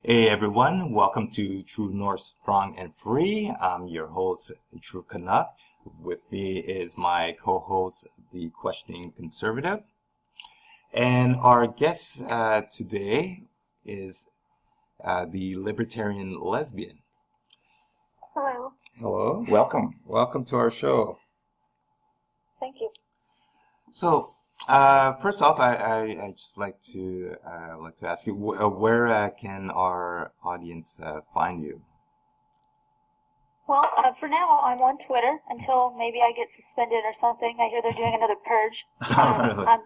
Hey everyone, welcome to True North Strong and Free. I'm your host, True Canuck. With me is my co-host, the Questioning Conservative. And our guest today is the Libertarian Lesbian. Hello. Hello. Welcome. Welcome to our show. Thank you. So, first off, I just like to ask you where can our audience find you? Well, for now, I'm on Twitter until maybe I get suspended or something. I hear they're doing another purge. Really? I'm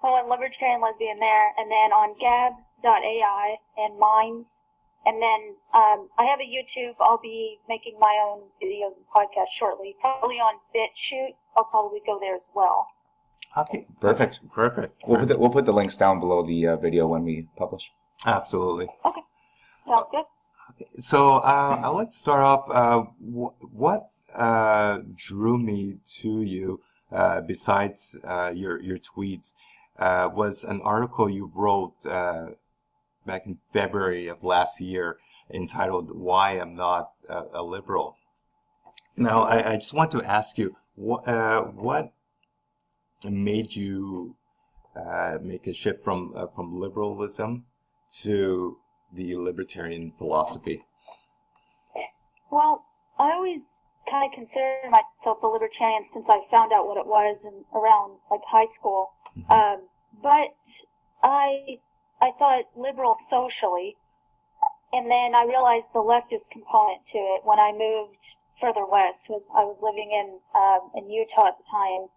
on Libertarian Lesbian there, and then on gab.ai and Minds. And then I have a YouTube. I'll be making my own videos and podcasts shortly. Probably on BitChute. I'll probably go there as well. Okay, Perfect. We'll put the links down below the video when we publish. Absolutely. Okay. Sounds good. So I'd like to start off. What drew me to you, besides your tweets, was an article you wrote back in February of last year entitled "Why I'm Not a Liberal." Now, I just want to ask you what made you make a shift from liberalism to the libertarian philosophy? Well, I always kind of considered myself a libertarian since I found out what it was around like high school. Mm-hmm. But I thought liberal socially, and then I realized the leftist component to it when I moved further west. I was living in Utah at the time,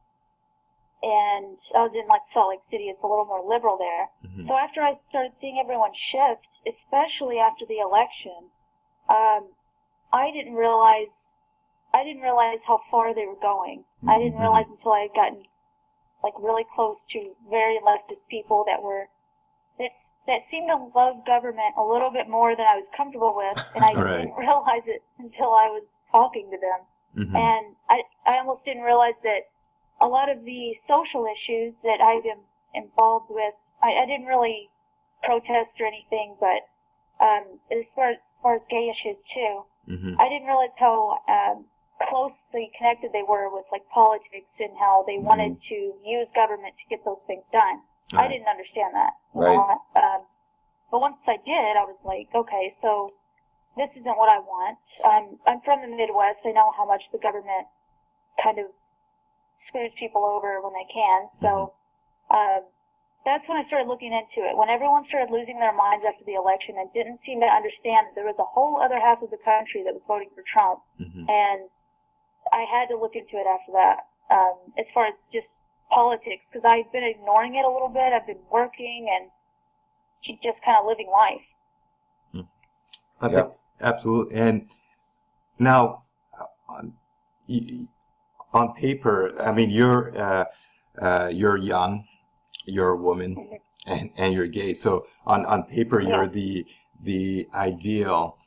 and I was in like Salt Lake City. It's a little more liberal there. Mm-hmm. So after I started seeing everyone shift, especially after the election, I didn't realize how far they were going. Mm-hmm. I didn't realize until I had gotten like really close to very leftist people that seemed to love government a little bit more than I was comfortable with, and I Right. didn't realize it until I was talking to them. Mm-hmm. And I almost didn't realize that a lot of the social issues that I've been involved with, I didn't really protest or anything, but as far as gay issues too, Mm-hmm. I didn't realize how closely connected they were with like politics and how they wanted to use government to get those things done. Right. I didn't understand that. Right. But once I did, I was like, okay, so this isn't what I want. I'm from the Midwest. I know how much the government kind of screws people over when they can. So that's when I started looking into it. When everyone started losing their minds after the election and didn't seem to understand that there was a whole other half of the country that was voting for Trump. Mm-hmm. And I had to look into it after that, as far as just politics, because I've been ignoring it a little bit. I've been working and just kind of living life. Okay, Yep. absolutely. And now, on paper, I mean, you're young, you're a woman, and you're gay. So on paper, you're the ideal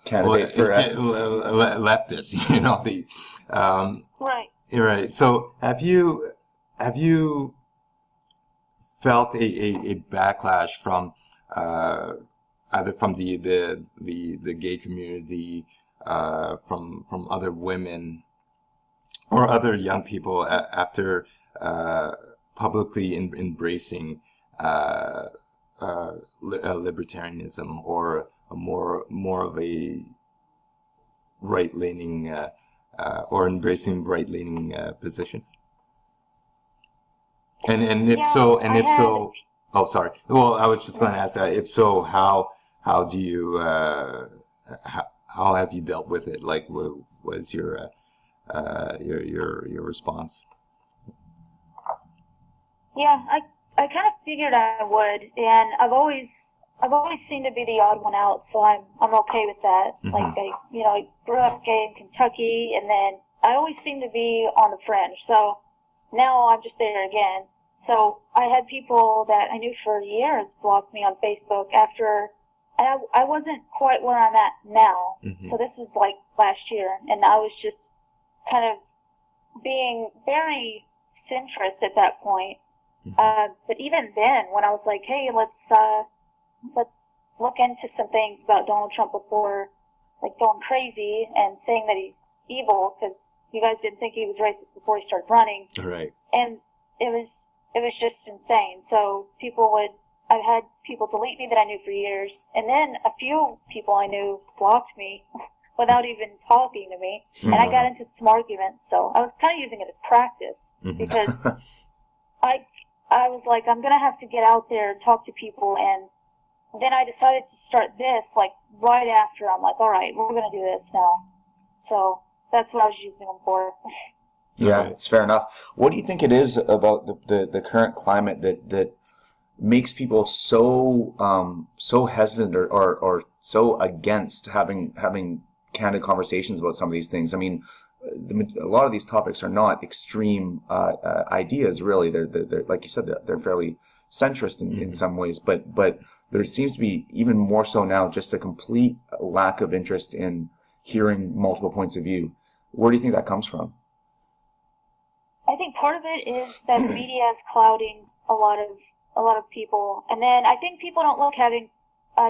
Candidate for leftist. You know the Right. right. So have you felt a backlash from either from the gay community, from other women or other young people after publicly embracing libertarianism or a more of a right-leaning or embracing right-leaning positions? And if so, oh, sorry. Well, I was just going to ask that. If so, how do you how have you dealt with it? Like, what was your response? Yeah, I kind of figured I would, and I've always seemed to be the odd one out, so I'm okay with that. Mm-hmm. Like I grew up gay in Kentucky, and then I always seem to be on the fringe. So now I'm just there again. So I had people that I knew for years block me on Facebook after I wasn't quite where I'm at now. Mm-hmm. So this was like last year, and I was just kind of being very centrist at that point. Mm-hmm. But even then, when I was like, hey, let's let's look into some things about Donald Trump before, like, going crazy and saying that he's evil, because you guys didn't think he was racist before he started running. Right. And it was just insane. So I've had people delete me that I knew for years, and then a few people I knew blocked me without even talking to me, and I got into some arguments. So I was kind of using it as practice, because I was like, I'm gonna have to get out there and talk to people, and then I decided to start this, like, right after. I'm like, all right, we're gonna do this now. So that's what I was using them for. Yeah, it's fair enough. What do you think it is about the current climate that makes people so hesitant or so against having candid conversations about some of these things? I mean, a lot of these topics are not extreme ideas, really. They're like you said, they're fairly centrist in some ways, but there seems to be, even more so now, just a complete lack of interest in hearing multiple points of view. Where do you think that comes from? I think part of it is that the media is clouding a lot of people, and then I think people don't like having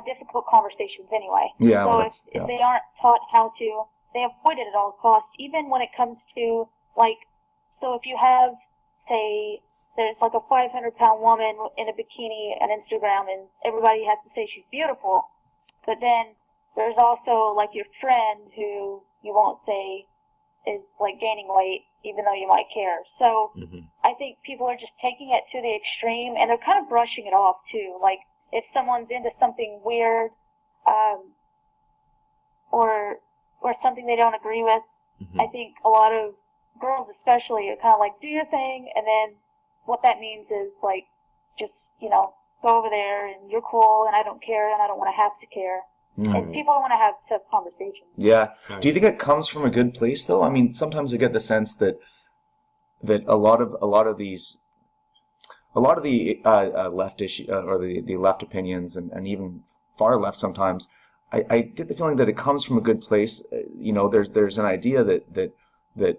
difficult conversations anyway. Yeah. So if they aren't taught how to, they avoid it at all costs. Even when it comes to, like, so if you have, say, there's like a 500-pound woman in a bikini on Instagram, and everybody has to say she's beautiful, but then there's also, like, your friend who you won't say is, like, gaining weight, even though you might care. So I think people are just taking it to the extreme, and they're kind of brushing it off too. Like, if someone's into something weird, or something they don't agree with, I think a lot of girls especially are kind of like, do your thing, and then what that means is, like, just, go over there and you're cool and I don't care and I don't want to have to care. And people don't want to have tough conversations. Yeah. Do you think it comes from a good place, though? I mean, sometimes I get the sense that a lot of the left issue or the left opinions and even far left sometimes, I get the feeling that it comes from a good place. There's an idea that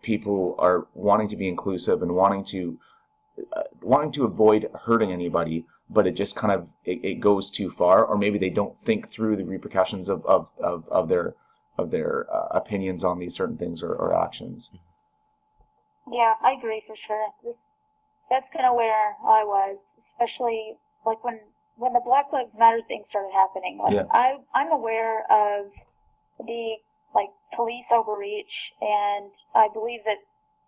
people are wanting to be inclusive and wanting to avoid hurting anybody, but it just kind of it goes too far, or maybe they don't think through the repercussions of their opinions on these certain things or actions. Yeah, I agree for sure. That's kind of where I was, especially like when the Black Lives Matter thing started happening. Like, yeah. I'm aware of the, like, police overreach, and I believe that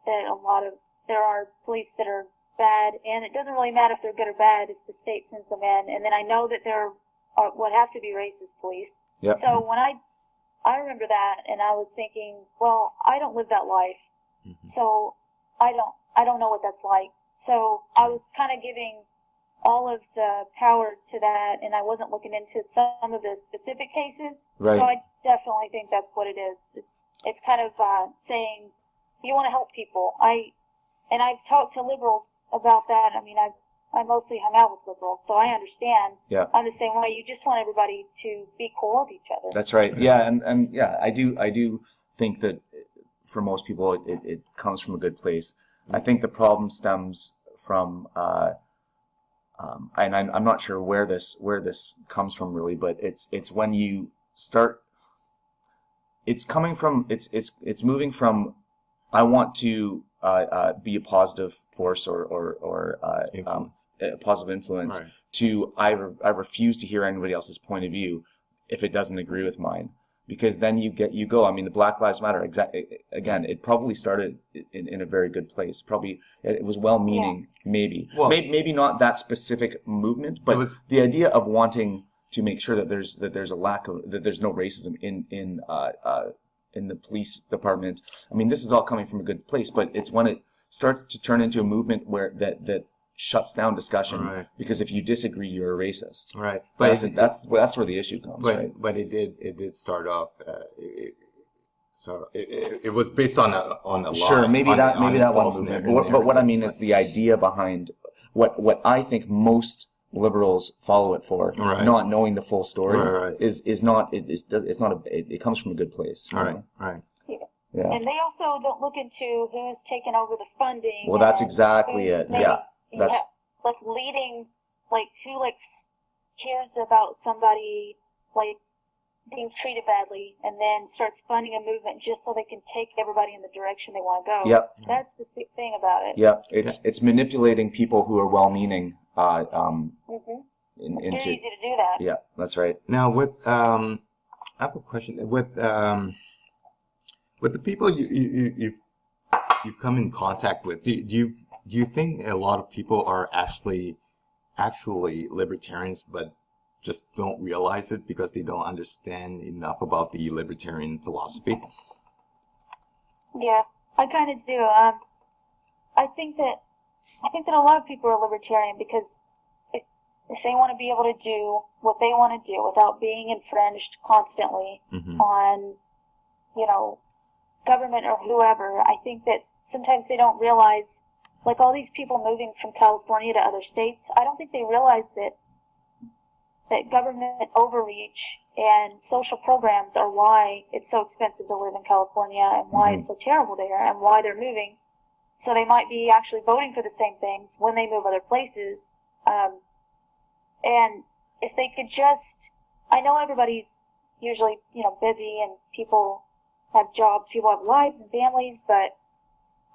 there are police that are bad, and it doesn't really matter if they're good or bad if the state sends them in. And then I know that there would have to be racist police. Yep. So when I remember that, and I was thinking, well, I don't live that life, so I don't know what that's like. So I was kind of giving all of the power to that, and I wasn't looking into some of the specific cases. Right. So I definitely think that's what it is. It's kind of saying you want to help people. And I've talked to liberals about that. I mean, I mostly hung out with liberals, so I understand. Yeah. I'm the same way. You just want everybody to be cool with each other. That's right. Yeah, and yeah, I do think that for most people it comes from a good place. I think the problem stems from and I'm not sure where this comes from really, but it's when you start. It's coming from it's moving from I want to be a positive force or a positive influence, right, to I refuse to hear anybody else's point of view if it doesn't agree with mine, because then you go. I mean, the Black Lives Matter, again, it probably started in a very good place. Probably it was well-meaning, yeah, maybe. Well, maybe not that specific movement, but the idea of wanting to make sure that there's no racism in the police department. I mean, this is all coming from a good place, but it's when it starts to turn into a movement where that shuts down discussion, right, because if you disagree, you're a racist. Right. But that's where the issue comes. Right. But it did start off. It was based on a lie. Sure, maybe that one movement. But what I mean is the idea behind what I think most liberals follow it for, right, not knowing the full story, right, is not it comes from a good place. All right, right. Yeah. And they also don't look into who's taken over the funding. Well, that's exactly it. Yeah. That's like leading, like who hears about somebody like being treated badly and then starts funding a movement just so they can take everybody in the direction they want to go. Yep. That's the sick thing about it. Yep. It's manipulating people who are well-meaning. It's very easy to do that. Yeah, that's right. Now, with I have a question. With the people you've come in contact with, do you think a lot of people are actually libertarians, but just don't realize it because they don't understand enough about the libertarian philosophy? Yeah, I kind of do. I think that a lot of people are libertarian because if they want to be able to do what they want to do without being infringed constantly on, government or whoever, I think that sometimes they don't realize, like all these people moving from California to other states, I don't think they realize that government overreach and social programs are why it's so expensive to live in California and why it's so terrible there and why they're moving. So they might be actually voting for the same things when they move other places. And if they could just, I know everybody's usually, busy and people have jobs, people have lives and families, but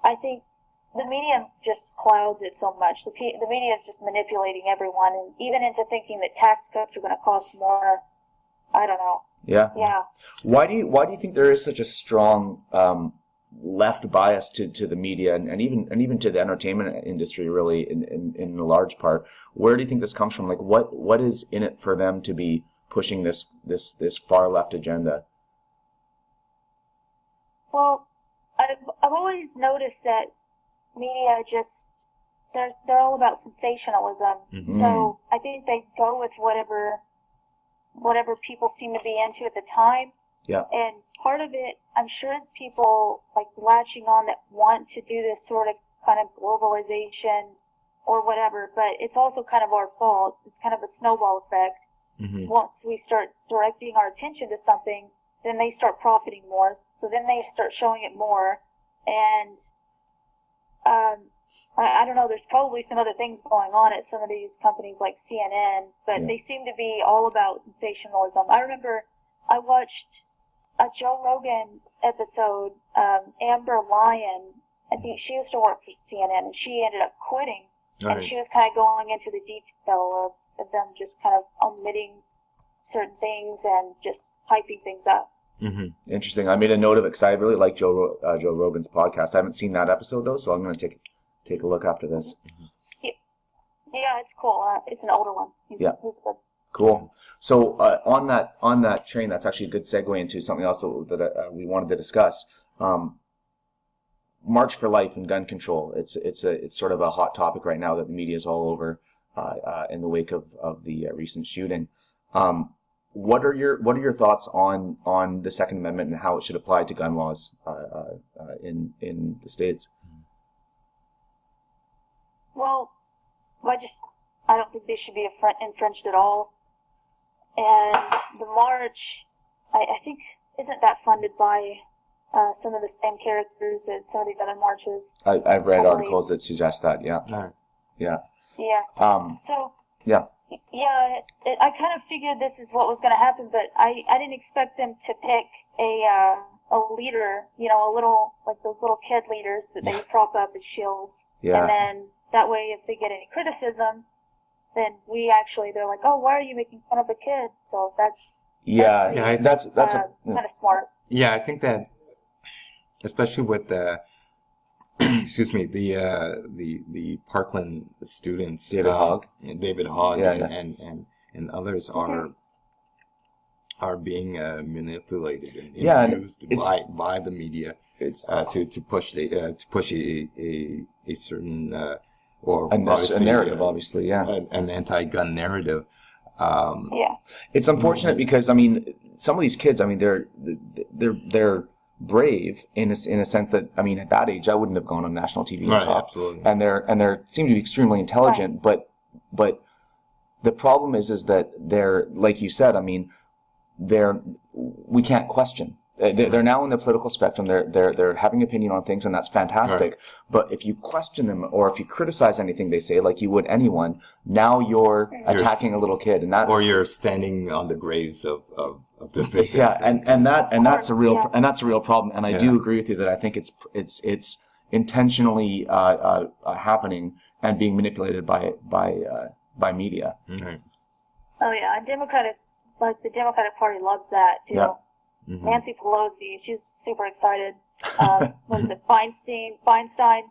I think the media just clouds it so much. The media is just manipulating everyone, and even into thinking that tax cuts are going to cost more. I don't know. Yeah. Yeah. Why do you think there is such a strong left bias to the media and even to the entertainment industry, really, in a large part? Where do you think this comes from? Like, what is in it for them to be pushing this far left agenda? Well, I've always noticed that media just they're all about sensationalism. So I think they go with whatever people seem to be into at the time. Yeah. And part of it, I'm sure, is people like latching on that want to do this sort of kind of globalization or whatever, but it's also kind of our fault. It's kind of a snowball effect. So once we start directing our attention to something, then they start profiting more. So then they start showing it more. And I don't know, there's probably some other things going on at some of these companies like CNN, but they seem to be all about sensationalism. I remember I watched a Joe Rogan episode, Amber Lyon, I think she used to work for CNN, and she ended up quitting. And she was kind of going into the detail of them just kind of omitting certain things and just hyping things up. Interesting. I made a note of it because I really like Joe Rogan's podcast. I haven't seen that episode though, so I'm going to take a look after this. Yeah, it's cool. It's an older one. He's good. Cool. So on that train, that's actually a good segue into something else that we wanted to discuss. March for Life and gun control. It's sort of a hot topic right now that the media is all over in the wake of the recent shooting. What are your thoughts on the Second Amendment and how it should apply to gun laws in the States? Well, I don't think they should be infringed at all. And the march, I think, isn't that funded by some of the same characters as some of these other marches? I've read articles that suggest that. Yeah. Yeah. Yeah. So. Yeah. Yeah, I kind of figured this is what was going to happen, but I didn't expect them to pick a leader, a little, like those little kid leaders that they prop up as shields. Yeah. And then that way, if they get any criticism, then they're like, oh, why are you making fun of a kid? So that's kind of smart. Yeah, I think that, especially with the the Parkland students, David Hogg, and others are being manipulated and used by the media to push a certain a narrative, obviously, an anti-gun narrative. It's unfortunate because some of these kids, they're brave in a sense that at that age I wouldn't have gone on national TV and talked. Absolutely. And they seem to be extremely intelligent, but the problem is that they're, like you said, we can't question. They're now in the political spectrum. They're having opinion on things, and that's fantastic. Right. But if you question them or if you criticize anything they say, like you would anyone, now you're attacking a little kid, and that's or you're standing on the graves of the victims. Yeah, and that's a real problem. And I do agree with you that I think it's intentionally happening and being manipulated by media. Mm-hmm. Oh yeah, the Democratic Party loves that too. Yeah. Mm-hmm. Nancy Pelosi, she's super excited. What is it, Feinstein?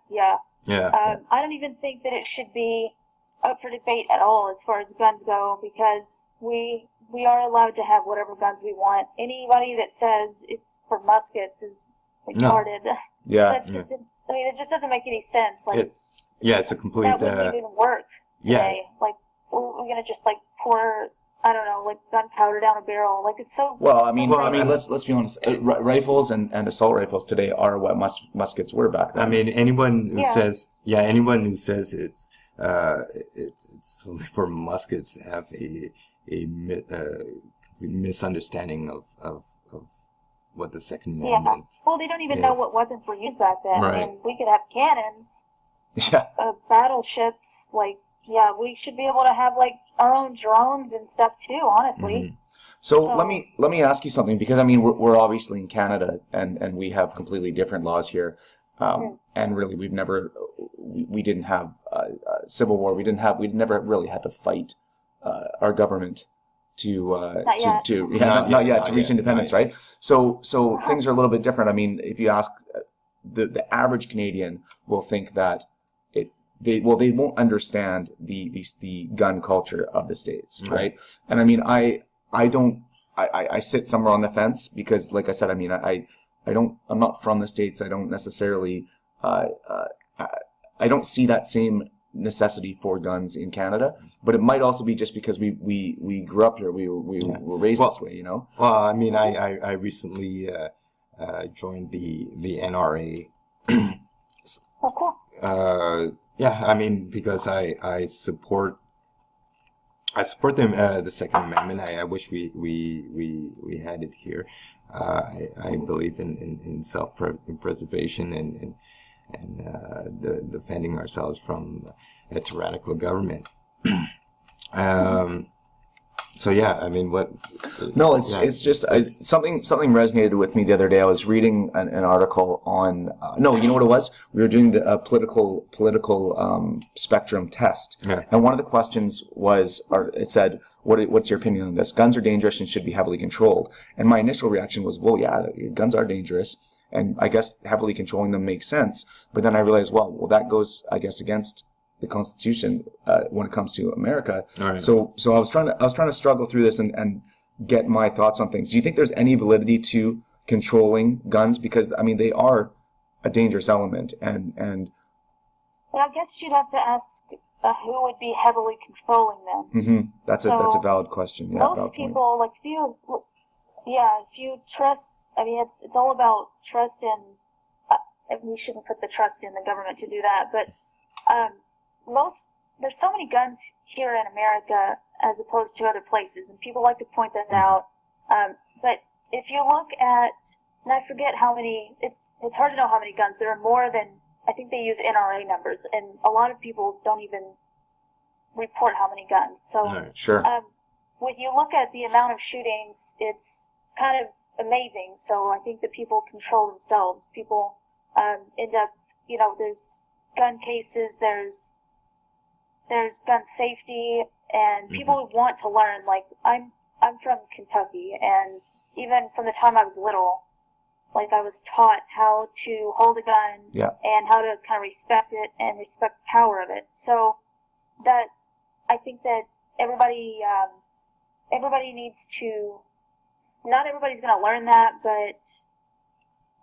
Yeah. Yeah. I don't even think that it should be up for debate at all as far as guns go, because we are allowed to have whatever guns we want. Anybody that says it's for muskets is retarded. No. Yeah. That's just, it just doesn't make any sense. Like, it's a complete. That wouldn't even work today. Yeah. Like, we're gonna just like pour, I don't know, like gunpowder down a barrel. Like, it's so. Well, I mean, let's be honest. Rifles and assault rifles today are what muskets were back then. I mean, anyone who says it's solely for muskets have a misunderstanding of what the Second Amendment. Well, they don't even know what weapons were used back then. Right. I mean, we could have cannons. Yeah. Battleships, like. Yeah, we should be able to have like our own drones and stuff too. Honestly. Mm-hmm. So let me ask you something, because I mean we're obviously in Canada and we have completely different laws here, and really we didn't have civil war. We never really had to fight our government to reach independence, right? So things are a little bit different. I mean, if you ask the average Canadian will think that. They won't understand the gun culture of the States, right? And I mean, I sit somewhere on the fence because, like I said, I mean, I'm not from the States. I don't necessarily, I don't see that same necessity for guns in Canada, but it might also be just because we grew up here. We were raised this way, you know? Well, I mean, I recently joined the NRA. Oh, cool. Yeah, I mean, because I support the Second Amendment. I wish we had it here. I believe in self-preservation and defending ourselves from a tyrannical government. So yeah, I mean, what? No, it's just something resonated with me the other day. I was reading an article on no, you know what it was? We were doing the political spectrum test, and one of the questions was, it said, "What's your opinion on this? Guns are dangerous and should be heavily controlled." And my initial reaction was, "Well, yeah, guns are dangerous, and I guess heavily controlling them makes sense." But then I realized, well, that goes, I guess, against the Constitution when it comes to America. Right. So I was trying to struggle through this and get my thoughts on things. Do you think there's any validity to controlling guns? Because I mean, they are a dangerous element, and well, I guess you'd have to ask who would be heavily controlling them. Mm-hmm. That's a valid question. Yeah, most people, like, if you trust, I mean, it's all about trust in. We shouldn't put the trust in the government to do that, but there's so many guns here in America as opposed to other places, and people like to point that out. But if you look at, and I forget how many, it's hard to know how many guns. There are more than, I think they use NRA numbers, and a lot of people don't even report how many guns. So, sure. When you look at the amount of shootings, it's kind of amazing. So I think that people control themselves. People end up, there's gun cases, there's gun safety, and people who want to learn. Like, I'm from Kentucky, and even from the time I was little, like, I was taught how to hold a gun and how to kind of respect it and respect the power of it. So that, I think that everybody needs to, not everybody's going to learn that, but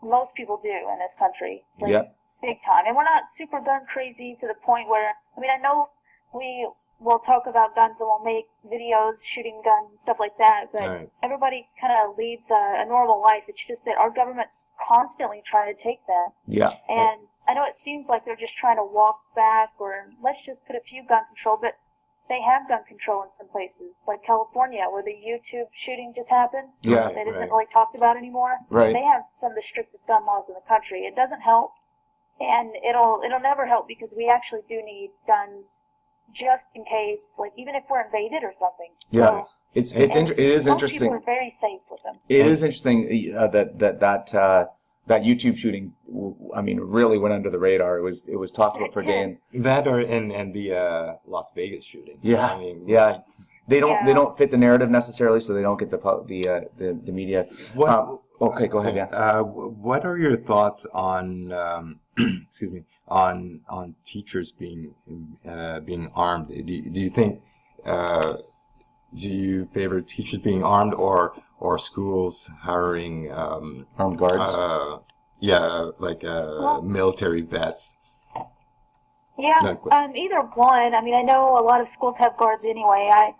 most people do in this country. Like, big time. And we're not super gun crazy to the point where, I mean, I know we will talk about guns and we'll make videos shooting guns and stuff like that, but everybody kind of leads a normal life. It's just that our government's constantly trying to take them. Yeah. And I know it seems like they're just trying to walk back, or let's just put a few gun control, but they have gun control in some places, like California, where the YouTube shooting just happened. Yeah. That isn't really talked about anymore. Right. They have some of the strictest gun laws in the country. It doesn't help, and it'll never help, because we actually do need guns just in case, like even if we're invaded or something. Yeah. So, it is most interesting. people are very safe with them. It is interesting that YouTube shooting, I mean, really went under the radar. It was talked about for days. That or in the Las Vegas shooting. Yeah, I mean, they don't fit the narrative necessarily, so they don't get the media. Okay, go ahead. Yeah. What are your thoughts on excuse me, on teachers being armed? Do you think do you favor teachers being armed or schools hiring Armed guards? Military vets? Yeah, either one. I mean, I know a lot of schools have guards anyway.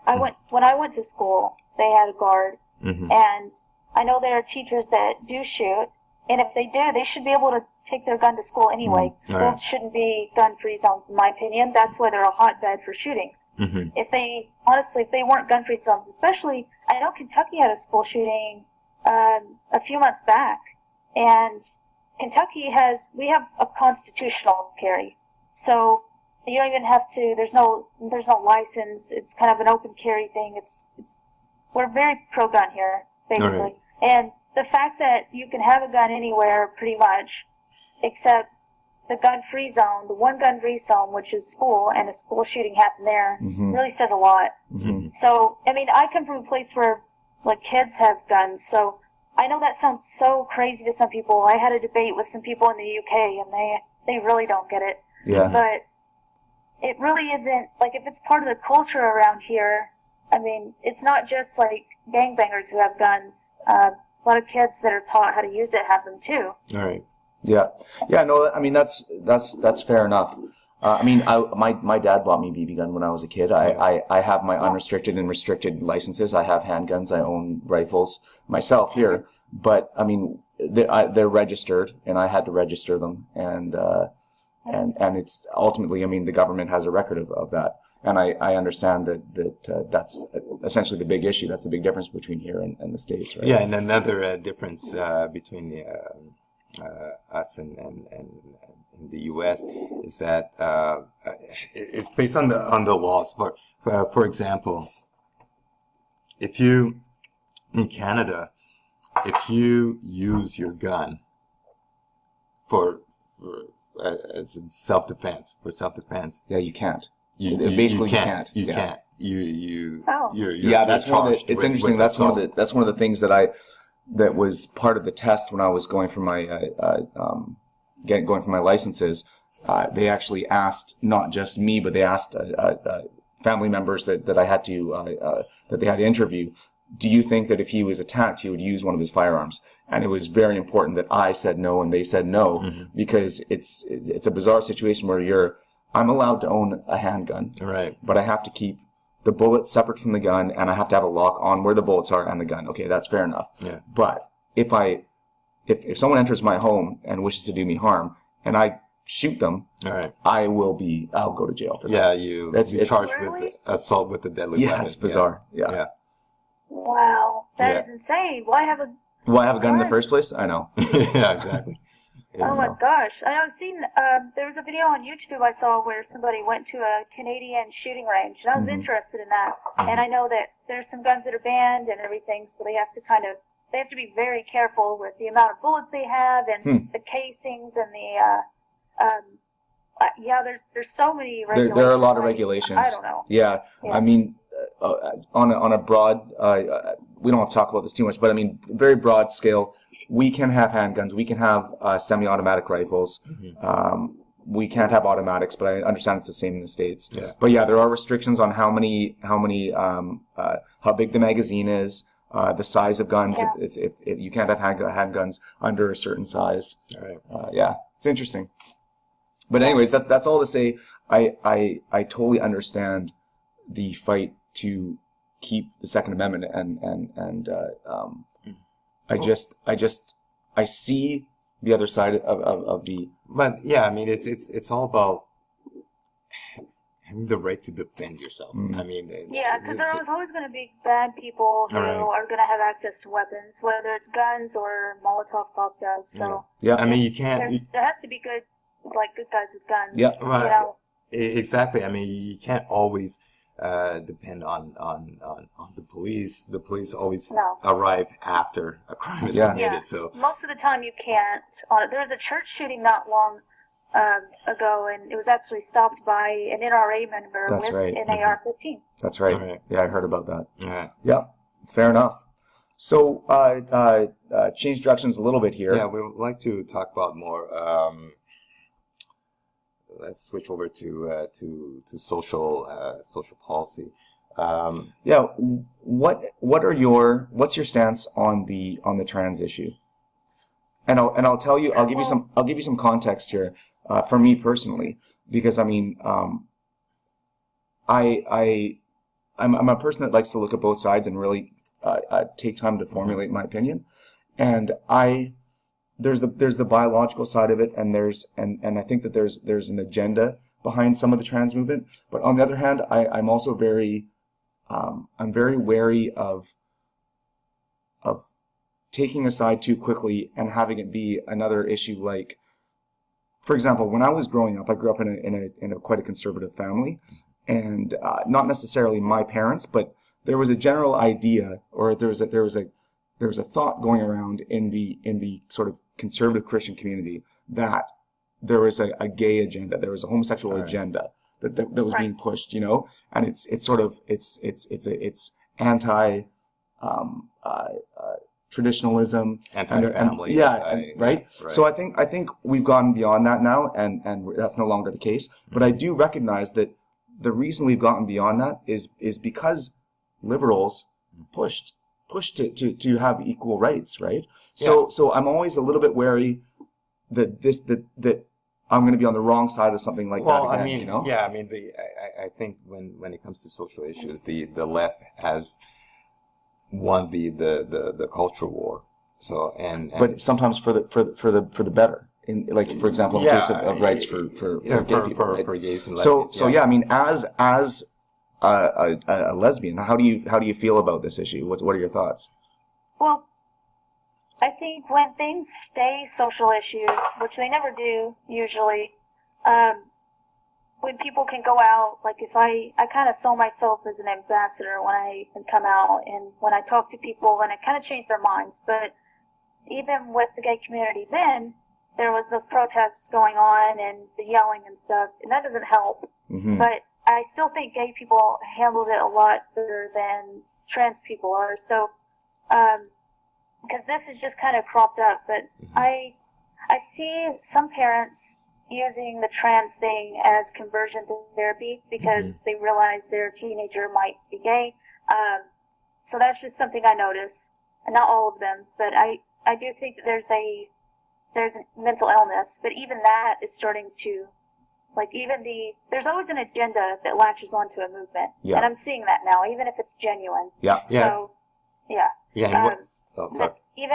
When I went to school, they had a guard, and I know there are teachers that do shoot, and if they do, they should be able to take their gun to school anyway. Schools shouldn't be gun-free zones, in my opinion. That's why they're a hotbed for shootings. If they weren't gun-free zones, especially, I know Kentucky had a school shooting a few months back, and Kentucky we have a constitutional carry. So you don't even have to. There's no license. It's kind of an open carry thing. We're very pro-gun here, basically. Right. And the fact that you can have a gun anywhere, pretty much, except the gun-free zone, the one gun-free zone, which is school, and a school shooting happened there, really says a lot. So, I mean, I come from a place where like kids have guns, so I know that sounds so crazy to some people. I had a debate with some people in the UK, and they really don't get it. Yeah. But it really isn't, like, if it's part of the culture around here, I mean, it's not just, like, gangbangers who have guns. A lot of kids that are taught how to use it have them, too. All right. Yeah. Yeah, no, I mean, that's fair enough. I mean, my dad bought me a BB gun when I was a kid. I have my unrestricted and restricted licenses. I have handguns. I own rifles myself here. But, I mean, they're registered, and I had to register them. And it's ultimately, I mean, the government has a record of that. And I understand that that's essentially the big issue. That's the big difference between here and the States, right? Yeah, and another difference between us and the U.S. is that it's based on the laws. For example, if you in Canada, if you use your gun as self-defense, yeah, you can't. You can't. You can't. You're that's one of the. It's interesting. That's one of the things that was part of the test when I was going for my going for my licenses. They actually asked not just me, but they asked family members that I had to that they had to interview. Do you think that if he was attacked, he would use one of his firearms? And it was very important that I said no and they said no, because it's a bizarre situation where I'm allowed to own a handgun, right? But I have to keep the bullets separate from the gun, and I have to have a lock on where the bullets are and the gun. Okay, that's fair enough. Yeah. But if someone enters my home and wishes to do me harm, and I shoot them, all right, I'll go to jail for that. Yeah, you're charged with assault with a deadly weapon. Yeah, it's bizarre. Yeah. Wow, that is insane. Why have a gun in the first place? I know. Yeah, exactly. Oh my gosh. I've seen, there was a video on YouTube I saw where somebody went to a Canadian shooting range, and I was interested in that. And I know that there's some guns that are banned and everything, so they have to be very careful with the amount of bullets they have and the casings and there's so many regulations. There are a lot of regulations. I don't know. Yeah. I mean, on a broad, we don't have to talk about this too much, but I mean, very broad scale, we can have handguns, we can have semi-automatic rifles. We can't have automatics, but I understand it's the same in the States. Yeah. But yeah, there are restrictions on how big the magazine is, the size of guns. Yeah. If you can't have handguns under a certain size. All right. Yeah, it's interesting. But anyways, that's all to say. I totally understand the fight to keep the Second Amendment, and I see the other side of the. But yeah, I mean, it's all about having the right to defend yourself. I mean, yeah, because there's always going to be bad people who are going to have access to weapons, whether it's guns or Molotov cocktails. So yeah, I mean, you can't. There has to be good guys with guns. Yeah, right. You know? Exactly. I mean, you can't always depend on the police. The police always arrive after a crime is committed. Yeah. So most of the time you can't. There was a church shooting not long ago, and it was actually stopped by an NRA member with an AR-15. That's right. Yeah, I heard about that. Yeah. Fair enough. So, change directions a little bit here. Yeah, we would like to talk about more. Let's switch over to social policy. What's your stance on the trans issue? And I'll tell you, I'll give you some context here. For me personally, because I mean, I'm a person that likes to look at both sides and really take time to formulate my opinion. And there's the biological side of it, and I think that there's an agenda behind some of the trans movement. But on the other hand, I'm also very wary of taking a side too quickly and having it be another issue. Like, for example, when I was growing up, I grew up in a quite a conservative family, and not necessarily my parents, but there was a general idea, or there was a thought going around in the sort of conservative Christian community that there was a gay agenda, there was a homosexual agenda that was being pushed, you know, and it's anti traditionalism, anti-family, right. So I think we've gone beyond that now, and that's no longer the case. But I do recognize that the reason we've gotten beyond that is because liberals pushed to have equal rights, right? So I'm always a little bit wary that I'm going to be on the wrong side of something like that again. Well, I mean, you know? I mean, I think when it comes to social issues, the left has won the culture war. So but sometimes for the better. In, like, for example, in case of rights for gay people, right? for gays and lesbians. So I mean, as a lesbian, how do you feel about this issue? What are your thoughts? Well, I think when things stay social issues, which they never do usually, when people can go out, like if I kind of saw myself as an ambassador when I come out, and when I talk to people, and it kind of changed their minds. But even with the gay community then, there was those protests going on and the yelling and stuff, and that doesn't help. Mm-hmm. But I still think gay people handled it a lot better than trans people are. So, because this is just kind of cropped up, but I see some parents using the trans thing as conversion therapy because they realize their teenager might be gay. So that's just something I notice, and not all of them, but I do think that there's a mental illness, but even that is starting to, like, there's always an agenda that latches onto a movement, and I'm seeing that now, even if it's genuine. So, even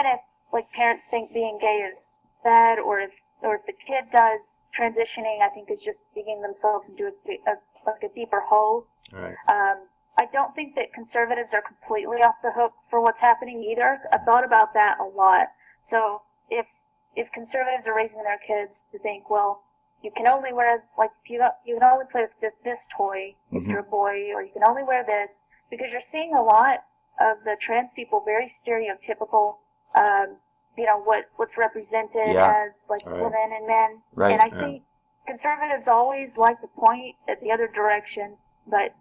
if, like, parents think being gay is bad, or if the kid does, transitioning, I think, is just digging themselves into a deeper hole. Right. I don't think that conservatives are completely off the hook for what's happening either. I've thought about that a lot. So if conservatives are raising their kids to think, well, you can only wear, like, you can only play with just this toy if you're a boy, or you can only wear this, because you're seeing a lot of the trans people very stereotypical, what's represented as, like, women and men. Right. And I think conservatives always like to point at the other direction, but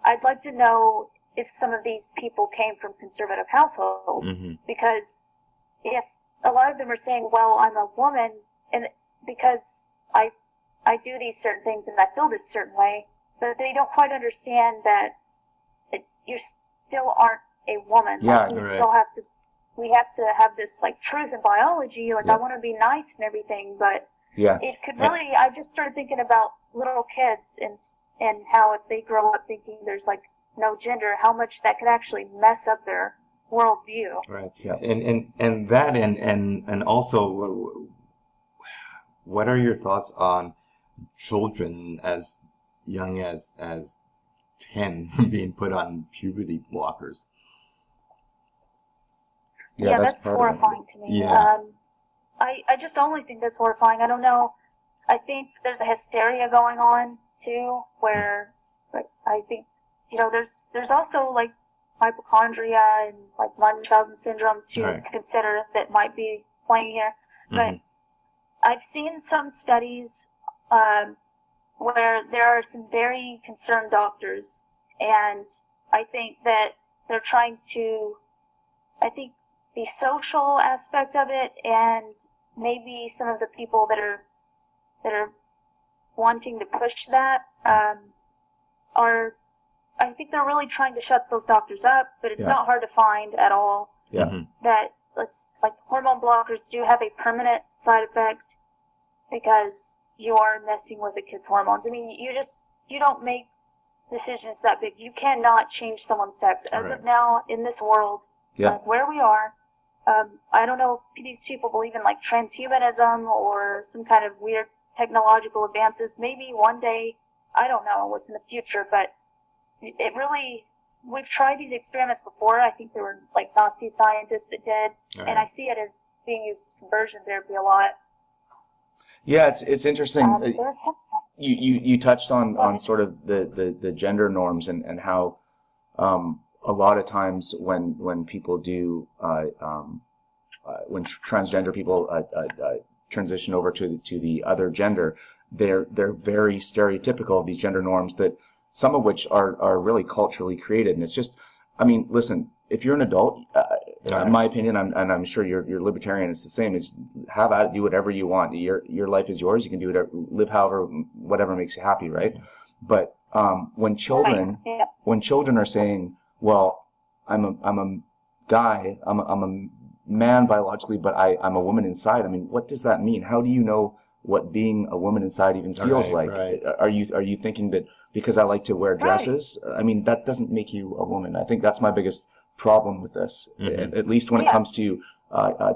I'd like to know if some of these people came from conservative households, because if a lot of them are saying, well, I'm a woman, and because I do these certain things and I feel this certain way, but they don't quite understand that you still aren't a woman. Yeah, we have to have this, like, truth in biology. Like, I want to be nice and everything, but it could really. I just started thinking about little kids and how if they grow up thinking there's, like, no gender, how much that could actually mess up their worldview. Right. Yeah. And that and also, what are your thoughts on children as young as 10 being put on puberty blockers. Yeah, that's horrifying to me. Yeah. I just only think that's horrifying. I don't know. I think there's a hysteria going on too, where I think, you know, there's also like hypochondria and like Munchausen syndrome to consider that might be playing here. But I've seen some studies where there are some very concerned doctors, and I think that they're trying to, I think the social aspect of it, and maybe some of the people that are wanting to push that are, I think they're really trying to shut those doctors up, but it's not hard to find at all. Yeah. That like hormone blockers do have a permanent side effect because you are messing with the kid's hormones. I mean, you don't make decisions that big. You cannot change someone's sex. As of now, in this world, where we are, I don't know if these people believe in like transhumanism or some kind of weird technological advances. Maybe one day, I don't know what's in the future, but it really, we've tried these experiments before. I think there were like Nazi scientists that did, and I see it as being used as conversion therapy a lot. Yeah, it's interesting. You touched on sort of the gender norms and how a lot of times when people do when transgender people transition over to the other gender, they're very stereotypical of these gender norms, that some of which are really culturally created. And it's just, I mean, listen, if you're an adult, in my opinion, and I'm sure you're libertarian, it's the same, is have at it, do whatever you want. Your life is yours. You can do whatever, live however, whatever makes you happy, right? But when children are saying, well, I'm a guy, I'm a man biologically, but I'm a woman inside. I mean, what does that mean? How do you know what being a woman inside even feels like? Are you thinking that because I like to wear dresses? I mean, that doesn't make you a woman. I think that's my biggest problem with this, at least when it comes to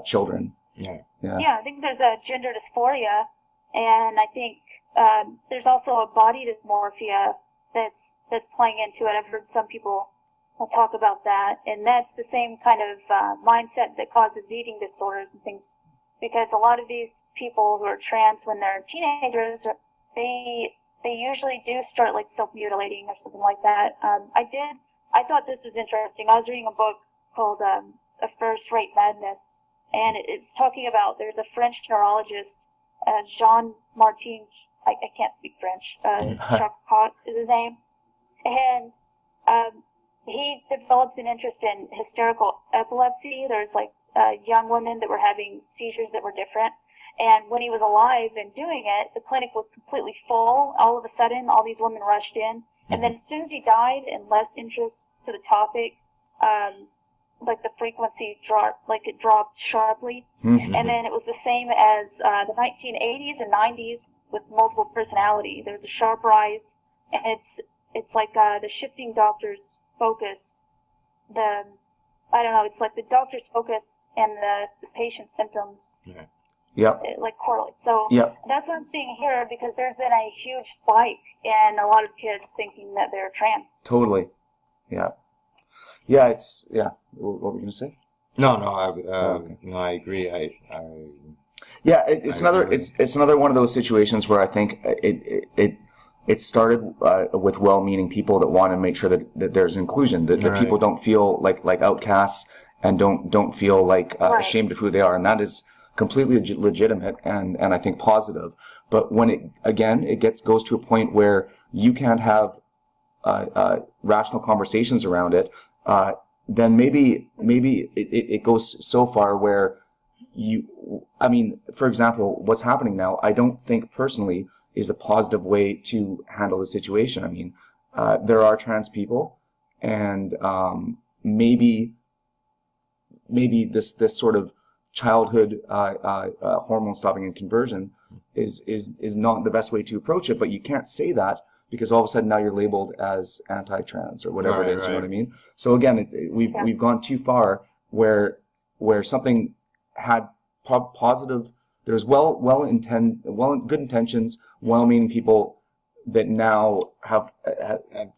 children. I think there's a gender dysphoria, and I think there's also a body dysmorphia that's playing into it. I've heard some people talk about that, and that's the same kind of mindset that causes eating disorders and things, because a lot of these people who are trans, when they're teenagers, they usually do start like self-mutilating or something like that. I thought this was interesting. I was reading a book called A First-Rate Madness, and it's talking about, there's a French neurologist, Jean Martin, I can't speak French, Charcot is his name, and he developed an interest in hysterical epilepsy. There's like young women that were having seizures that were different, and when he was alive and doing it, the clinic was completely full. All of a sudden, all these women rushed in. And then as soon as he died and less interest to the topic, like the frequency dropped sharply. And then it was the same as the 1980s and 90s with multiple personality. There was a sharp rise, and it's like the shifting doctor's focus. I don't know, it's like the doctor's focus and the patient's symptoms. It like correlates. So that's what I'm seeing here, because there's been a huge spike in a lot of kids thinking that they're trans. Totally. What were you gonna say? No, I agree. It's another one of those situations where I think it started with well-meaning people that want to make sure that there's inclusion, that people don't feel like outcasts and don't feel like ashamed of who they are, and that is completely legitimate and I think positive. But when it goes to a point where you can't have rational conversations around it, then maybe it goes so far where for example, what's happening now, I don't think personally is a positive way to handle the situation. I mean, there are trans people, and maybe this sort of childhood hormone stopping and conversion is not the best way to approach it. But you can't say that, because all of a sudden now you're labeled as anti-trans or whatever it is. You know what I mean? So again, we've gone too far where something had positive. There's good intentions, well-meaning people now have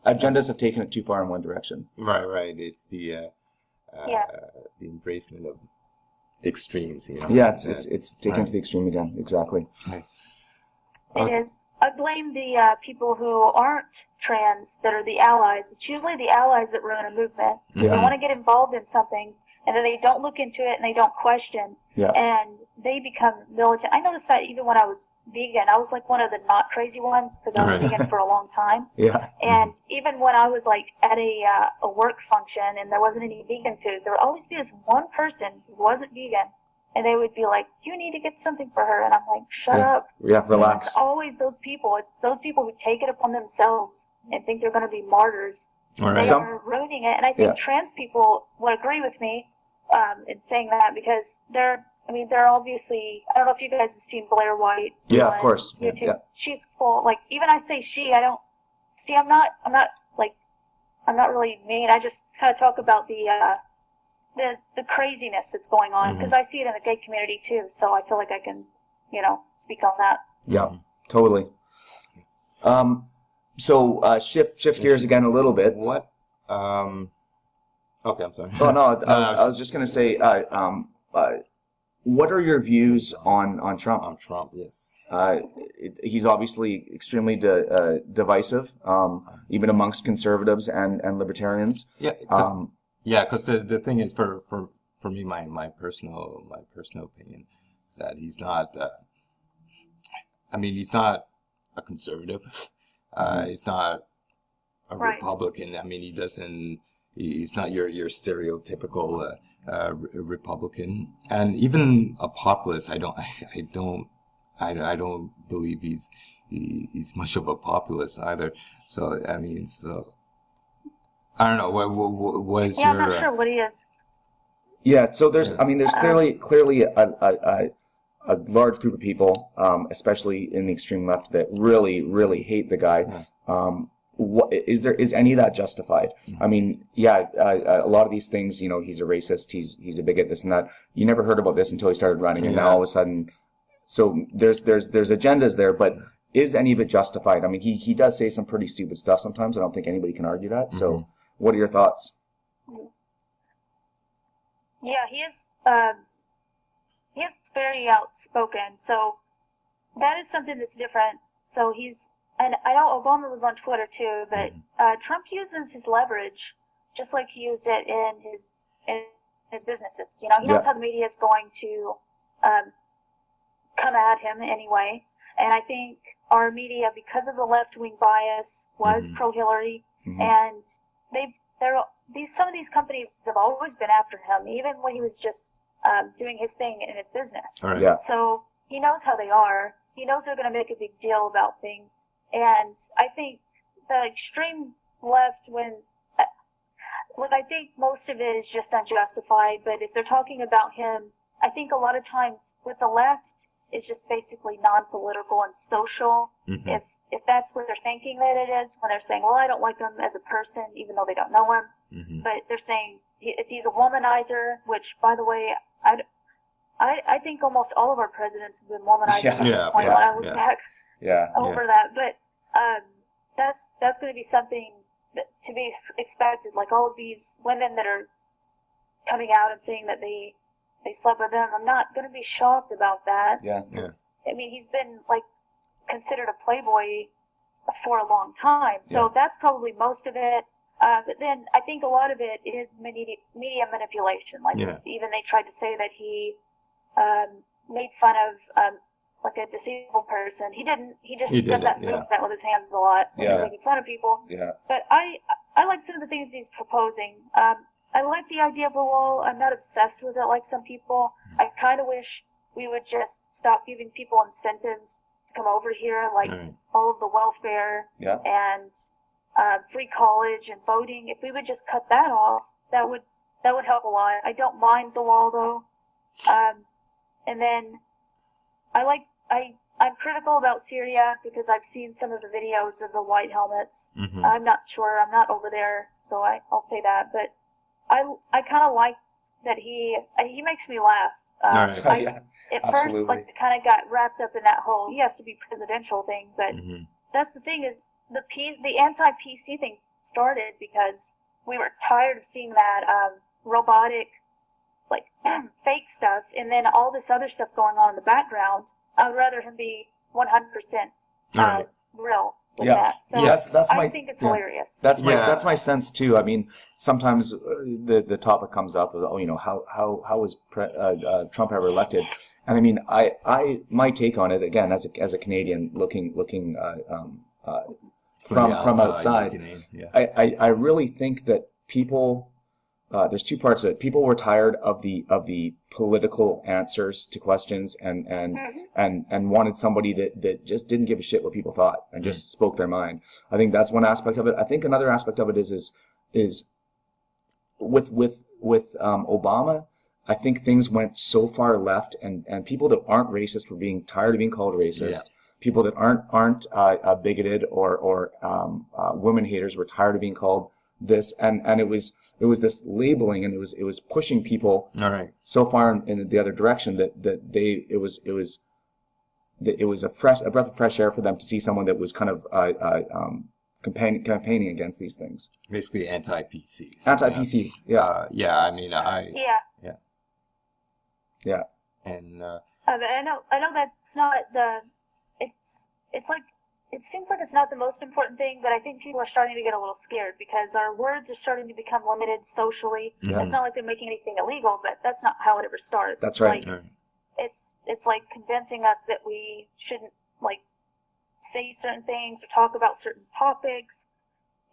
agendas have taken it too far in one direction. Right. It's the embracement of extremes, you know. Yeah, it's taken to the extreme again. Exactly. Right. It is. I blame the people who aren't trans that are the allies. It's usually the allies that ruin a movement because they want to get involved in something and then they don't look into it and they don't question. Yeah. And they become militant. I noticed that even when I was vegan, I was like one of the not crazy ones because I was vegan for a long time. Yeah. And even when I was like at a work function and there wasn't any vegan food, there would always be this one person who wasn't vegan. And they would be like, you need to get something for her. And I'm like, shut up. Yeah, relax. So it's always those people. It's those people who take it upon themselves and think they're going to be martyrs. Right. They are ruining it. And I think trans people would agree with me in saying that because they're obviously, I don't know if you guys have seen Blair White. Yeah, of course. YouTube. Yeah. She's cool. Like, even I say she, I don't, see, I'm not really mean. I just kind of talk about the craziness that's going on because I see it in the gay community too, so I feel like I can, speak on that. Yeah, totally. So shift gears again a little bit. What? Okay, I'm sorry. Oh no, I was just gonna say, what are your views on Trump? On Trump, yes. He's obviously extremely divisive, even amongst conservatives and libertarians. Yeah. Yeah, because the thing is, for me, my personal opinion is that he's not. He's not a conservative. He's not a Republican. I mean, he's not your stereotypical Republican, and even a populist. I don't believe he's much of a populist either. So I don't know. What is your? I'm not sure what he is. Yeah. So there's clearly a large group of people, especially in the extreme left, that really hate the guy. What is any of that justified? I mean, a lot of these things, he's a racist, he's a bigot, this and that. You never heard about this until he started running, and now all of a sudden, so there's agendas there, but is any of it justified? I mean, he does say some pretty stupid stuff sometimes. I don't think anybody can argue that. So, what are your thoughts? Yeah, he is very outspoken. So that is something that's different. So and I know Obama was on Twitter too, but Trump uses his leverage just like he used it in his businesses. He knows how the media is going to come at him anyway. And I think our media, because of the left-wing bias, was pro-Hillary, and some of these companies have always been after him, even when he was just doing his thing in his business. Right. Yeah. So he knows how they are. He knows they're going to make a big deal about things. And I think the extreme left, I think most of it is just unjustified. But if they're talking about him, I think a lot of times with the left, it's just basically non-political and social. If that's what they're thinking that it is, when they're saying, well, I don't like him as a person, even though they don't know him. But they're saying if he's a womanizer, which, by the way, I think almost all of our presidents have been womanizers at this point when I look back over that. But that's going to be something to be expected. Like all of these women that are coming out and saying that they slept with them, I'm not going to be shocked about that. I mean, he's been considered a playboy for a long time, so that's probably most of it. But then I think a lot of it is media manipulation. Even they tried to say that he made fun of a disabled person. He didn't. He just does that movement with his hands a lot. He's making fun of people. But I like some of the things he's proposing. I like the idea of a wall. I'm not obsessed with it like some people. I kind of wish we would just stop giving people incentives to come over here, all of the welfare and free college and voting. If we would just cut that off, that would help a lot. I don't mind the wall though. And then I'm critical about Syria because I've seen some of the videos of the white helmets. I'm not sure. I'm not over there, so I'll say that. But I kind of like that he makes me laugh. At first, I kind of got wrapped up in that whole he has to be presidential thing, but that's the thing is the anti-PC thing started because we were tired of seeing that robotic, like fake stuff, and then all this other stuff going on in the background. I would rather him be 100% real with that. So I think it's hilarious. That's my sense too. I mean, sometimes the topic comes up of, how was Trump ever elected? And I mean, my take on it, again, as a Canadian looking from outside, I really think that people, there's two parts of it. People were tired of the political answers to questions and wanted somebody that just didn't give a shit what people thought and just spoke their mind. I think that's one aspect of it. I think another aspect of it is with Obama. I think things went so far left, and people that aren't racist were being tired of being called racist. Yeah. People that aren't bigoted or women haters were tired of being called this, and it was this labeling, and it was pushing people so far in the other direction that it was a breath of fresh air for them to see someone that was kind of campaigning against these things. Basically, anti-PC. Anti-PC. Yeah. I mean, Yeah. And I know that's not it's like, it seems like it's not the most important thing, but I think people are starting to get a little scared because our words are starting to become limited socially. Mm-hmm. It's not like they're making anything illegal, but that's not how it ever starts. That's right. It's like convincing us that we shouldn't like say certain things or talk about certain topics,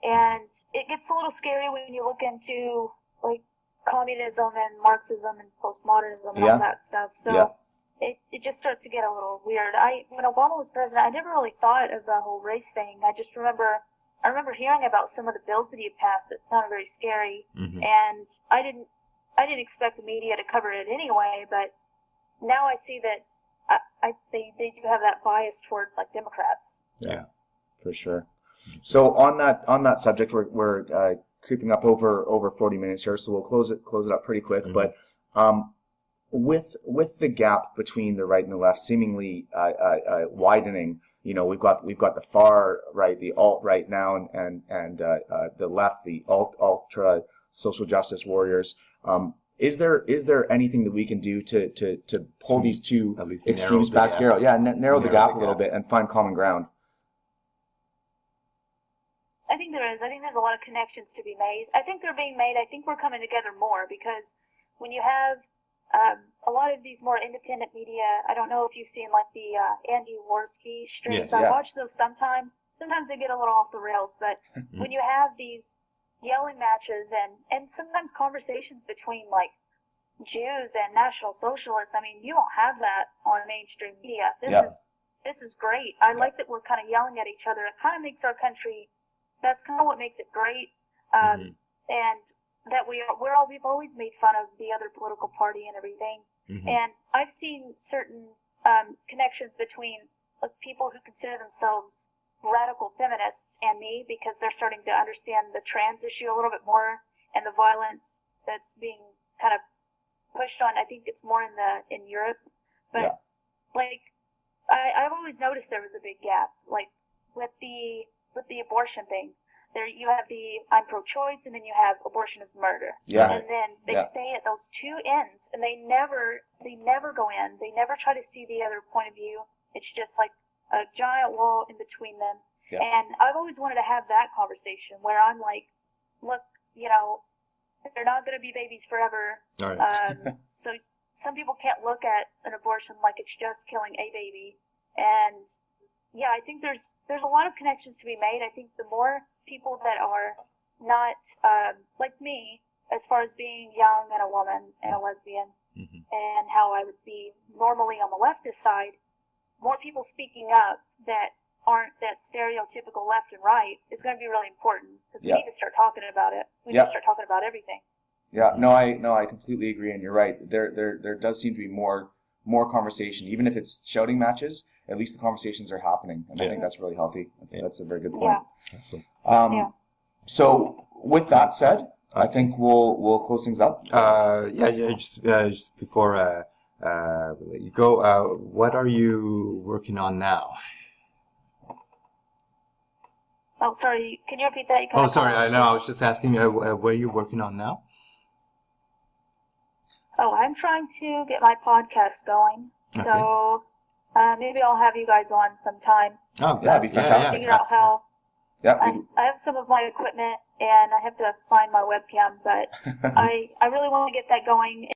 and it gets a little scary when you look into like communism and Marxism and postmodernism and all that stuff. So it just starts to get a little weird. When Obama was president, I never really thought of the whole race thing. I remember hearing about some of the bills that he had passed that sounded very scary, and I didn't expect the media to cover it anyway. But now I see that they do have that bias toward like Democrats. Yeah, for sure. So on that subject, we're creeping up over 40 minutes here, so we'll close it up pretty quick. But with the gap between the right and the left seemingly widening, we've got the far right, the alt right now, and the left, the ultra social justice warriors. Is there anything that we can do to pull these two extremes back together? Yeah, narrow the gap a little bit and find common ground. I think there is. I think there's a lot of connections to be made. I think they're being made. I think we're coming together more because when you have a lot of these more independent media, I don't know if you've seen like the Andy Warski streams. I watch those sometimes. Sometimes they get a little off the rails, but when you have these yelling matches and sometimes conversations between like Jews and National Socialists, I mean, you don't have that on mainstream media. This is great. I like that we're kind of yelling at each other. It kind of makes our country. That's kind of what makes it great, and that we've always made fun of the other political party and everything. And I've seen certain connections between like people who consider themselves radical feminists and me because they're starting to understand the trans issue a little bit more and the violence that's being kind of pushed on. I think it's more in Europe, but like I've always noticed there was a big gap, like with the abortion thing. There you have the I'm pro-choice, and then you have abortion is murder. Yeah. And then they stay at those two ends, and they never go in. They never try to see the other point of view. It's just like a giant wall in between them. Yeah. And I've always wanted to have that conversation where I'm like, look, they're not going to be babies forever. All right. So some people can't look at an abortion like it's just killing a baby. And yeah, I think there's a lot of connections to be made. I think the more people that are not like me, as far as being young and a woman and a lesbian, and how I would be normally on the leftist side, more people speaking up that aren't that stereotypical left and right is going to be really important because we need to start talking about it. We need to start talking about everything. Yeah, I completely agree, and you're right. There does seem to be more conversation, even if it's shouting matches. At least the conversations are happening, and I think that's really healthy. That's a very good point. Yeah. So with that said, I think we'll close things up. Just before you go, what are you working on now? Oh, sorry. Can you repeat that? You Oh, sorry. I know. I was just asking you, what are you working on now? Oh, I'm trying to get my podcast going. Okay. So maybe I'll have you guys on sometime. Oh, Yeah, it'd be fantastic. Figure out how. Yeah, I have some of my equipment and I have to find my webcam, but I really want to get that going.